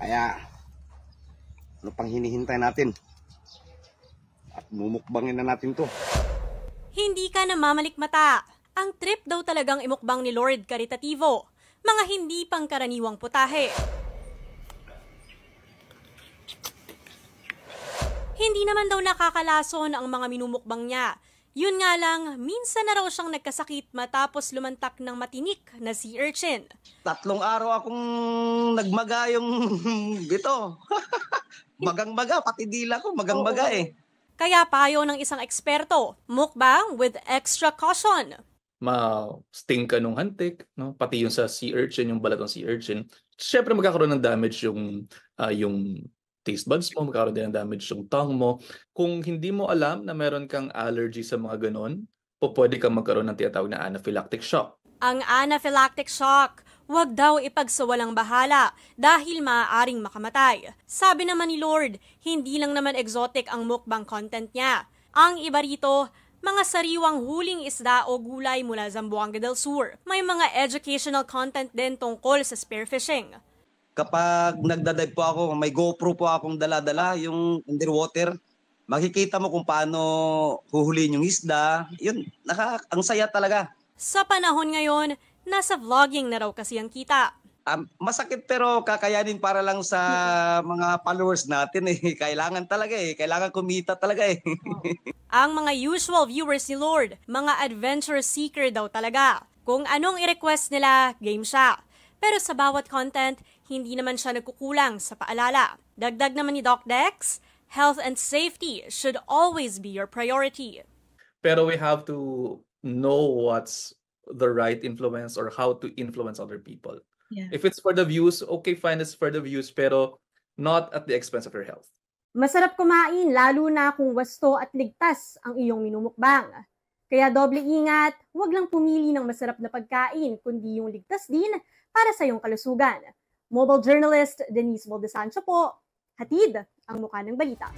Kaya, ano pang hinihintay natin? At mumukbangin na natin to. Hindi ka namamalikmata. Ang trip daw talagang imukbang ni Lord Caritativo. Mga hindi pangkaraniwang putahe. Hindi naman daw nakakalason ang mga minumukbang niya. Yun nga lang, minsan na raw siyang nagkasakit matapos lumantak ng matinik na sea urchin. 3 araw akong nagmaga yung bito. Magang-maga, pati dila ko, magang-maga eh. Kaya payo ng isang eksperto, mukbang with extra caution. Ma-sting ka nung hantik, no? Pati yung sa sea urchin, yung balat ng sea urchin. Siyempre magkakaroon ng damage yung taste buds mo, magkakaroon din ng damage yung tongue mo. Kung hindi mo alam na meron kang allergy sa mga ganon, pwede kang magkaroon ng tinatawag na anaphylactic shock. Ang anaphylactic shock, wag daw ipagsawalang bahala dahil maaaring makamatay. Sabi naman ni Lord, hindi lang naman exotic ang mukbang content niya. Ang iba rito, mga sariwang huling isda o gulay mula Zamboanga del Sur. May mga educational content din tungkol sa spearfishing. Kapag nagdadive po ako, may GoPro po akong dala-dala, yung underwater. Makikita mo kung paano huhulihin yung isda. Yun, ang saya talaga. Sa panahon ngayon, nasa vlogging na raw kasi ang kita. Masakit pero kakayanin para lang sa mga followers natin eh. Kailangan talaga eh. Kailangan kumita talaga eh. Ang mga usual viewers ni Lord, mga adventure seeker daw talaga. Kung anong i-request nila, game siya. Pero sa bawat content, hindi naman siya nagkukulang sa paalala. Dagdag naman ni Doc Dex, health and safety should always be your priority. Pero we have to know what's the right influence or how to influence other people. Yeah. If it's for the views, okay, fine, it's for the views, pero not at the expense of your health. Masarap kumain, lalo na kung wasto at ligtas ang iyong minumukbang. Kaya doble ingat, huwag lang pumili ng masarap na pagkain, kundi yung ligtas din para sa iyong kalusugan. Mobile journalist Denise Valdesancho po, hatid ang mukha ng balita.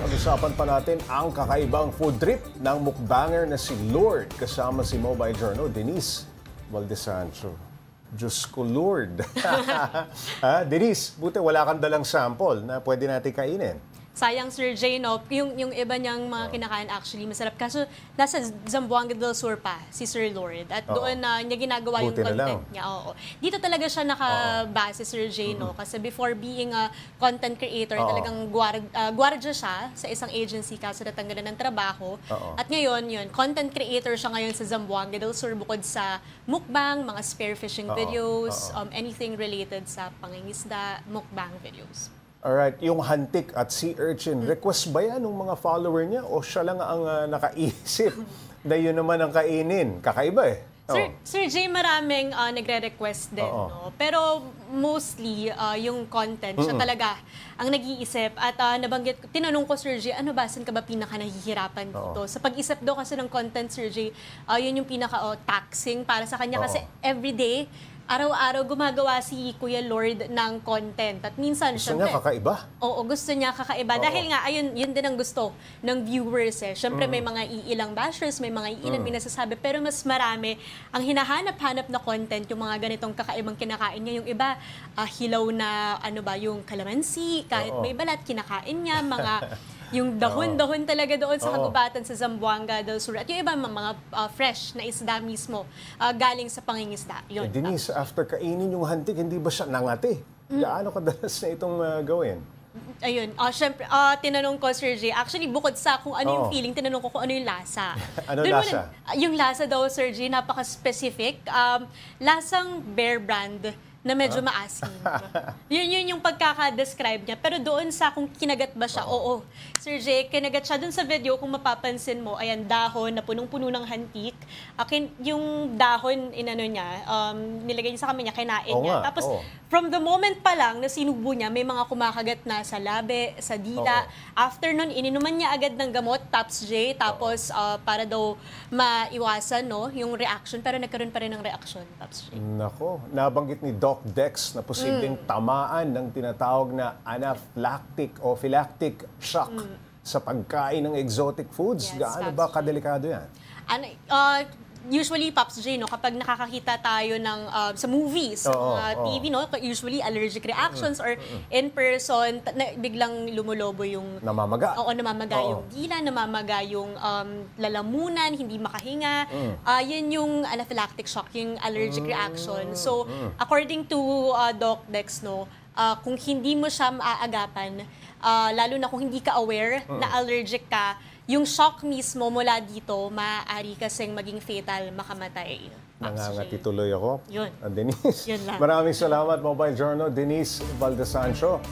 Pag-usapan pa natin ang kakaibang food trip ng mukbanger na si Lord kasama si Mobile Journal Denise Valdesancho. Diyos ko, Lord. Denise, buti wala kang dalang sample na pwede natin kainin. Sayang, Sir Jay, no? Yung iba niyang mga kinakain actually masarap. Kaso nasa Zamboanga del Sur pa si Sir Lord. At doon niya ginagawa yung content niya. Oo. Dito talaga siya nakabase, Sir Jay, no? Kasi before being a content creator, talagang gwardiya siya sa isang agency kaso natanggalan ng trabaho. At ngayon, content creator siya ngayon sa Zamboanga del Sur bukod sa mukbang, mga spearfishing videos, anything related sa pangingisda, mukbang videos. Alright, yung hantik at sea urchin, request ba yan ng mga follower niya o siya lang ang nakaisip na yun naman ang kainin? Kakaiba eh. Sir Jay, maraming nagre-request din. No? Pero mostly, yung content, siya talaga ang nag-iisip. At tinanong ko, Sir Jay, ano ba, saan ka ba pinaka-nahihirapan dito? Sa pag-isip daw kasi ng content, Sir Jay, yun yung pinaka-taxing para sa kanya. Kasi everyday, araw-araw gumagawa si Kuya Lord ng content. At minsan, gusto niya kakaiba? Oo, gusto niya kakaiba. Dahil nga, yun din ang gusto ng viewers eh. Siyempre, may mga iilang bashers, may mga iilang binasasabi, pero mas marami ang hinahanap-hanap na content, yung mga ganitong kakaibang kinakain niya. Yung iba, hilaw na, yung kalamansi, kahit may balat, kinakain niya, mga yung dahon-dahon talaga doon sa kagubatan sa Zamboanga del Sur. At yung iba mga fresh na isda mismo galing sa pangingisda. Yun. Denise, after kainin yung hantik, hindi ba siya nangati? Gaano kadalas na itong gawin? Ayun, syempre, tinanong ko, Sir Jay, actually, bukod sa kung ano yung feeling, tinanong ko kung ano yung lasa. Ano lasa? Yung lasa daw, Sir Jay, napaka-specific. Lasang Bear Brand na medyo maasim. Yun yung pagkaka-describe niya. Pero doon sa kung kinagat ba siya, oo. Sir Jay, kinagat siya. Doon sa video, kung mapapansin mo, ayan, dahon na punong-puno ng hantik. Yung dahon, nilagay niya sa kami niya, kinain niya. Tapos, from the moment pa lang na sinubo niya, may mga kumakagat na sa labi, sa dila. After nun, ininuman niya agad ng gamot, Tops J, tapos para daw maiwasan yung reaction. Pero nagkaroon pa rin ng reaction, Tops J. Nako, nabanggit ni Doc Dex na posibleng tamaan ng tinatawag na anaphylactic o phylactic shock sa pagkain ng exotic foods. Yes, gaano ba kadelikado yan? usually, Pops J, no, kapag nakakakita tayo ng sa movies, TV, no, usually allergic reactions or in person, biglang lumulobo yung... Namamaga. Oo, namamaga yung dila, namamaga yung lalamunan, hindi makahinga. Yun yung anaphylactic shock, yung allergic reaction. So, according to Doc Dex, no, kung hindi mo siya maaagapan, lalo na kung hindi ka aware na allergic ka, yung shock mismo mula dito, maaari kasing maging fatal, makamatay. Nangangati tuloy ako. Yun. Denise, Yun lang. maraming salamat, Mobile Journal, Denise Valdesancho.